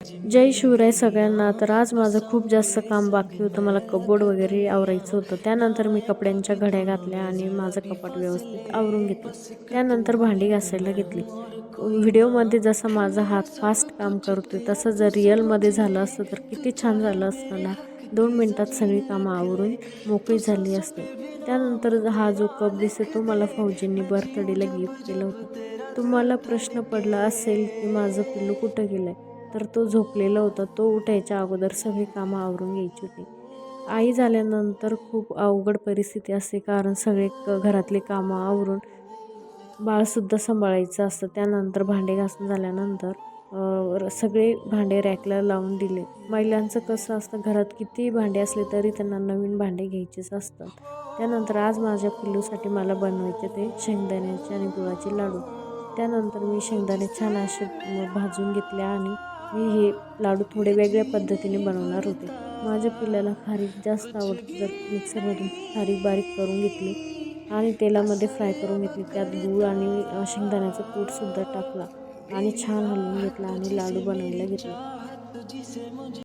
जय शिवराय सगळ्यांना. तर आज माझं खूप जास्त काम बाकी होतं. मला कबोर्ड वगैरे आवरायचं होतं. त्यानंतर मी कपड्यांच्या घड्या घातल्या आणि माझं कपाट व्यवस्थित आवरून घेतलं. त्यानंतर भांडी घासायला घेतली. व्हिडिओमध्ये जसं माझा हात फास्ट काम करतोय तसं जर रिअलमध्ये झालं असतं तर किती छान झालं असतं ना. 2 मिनिटात सगळी कामं आवरून मोकळी झाली असते. त्यानंतर हा जो कप दिसतो तो मला फौजींनी बर्थडेला गिफ्ट केलं होतं. तुम्हाला प्रश्न पडला असेल की माझं पिल्लू कुठं गेलंय? तर तो झोपलेला होता. तो उठायच्या अगोदर सगळी कामं आवरून घ्यायची होती. आई झाल्यानंतर खूप अवघड परिस्थिती असते, कारण सगळे घरातले कामं आवरून बाळसुद्धा सांभाळायचं असतं. त्यानंतर भांडे घासून झाल्यानंतर सगळे भांडे रॅकला लावून दिले. महिलांचं कसं असतं, घरात कितीही भांडे असले तरी त्यांना नवीन भांडे घ्यायचेच असतात. त्यानंतर आज माझ्या पिल्लूसाठी मला बनवायचे ते शेंगदाण्याचे आणि गुळाचे लाडू. त्यानंतर मी शेंगदाणे छान असे भाजून घेतले आणि मी हे लाडू थोडे वेगळ्या पद्धतीने बनवणार होते. माझ्या पिल्लाला खारीक जास्त आवडते, तर मिक्सरमधून खारीक बारीक करून घेतली आणि तेलामध्ये फ्राय करून घेतली. त्यात गूळ आणि शेंगदाण्याचा कूटसुद्धा टाकला आणि छान हलवून घेतला आणि लाडू बनवायला घेतले.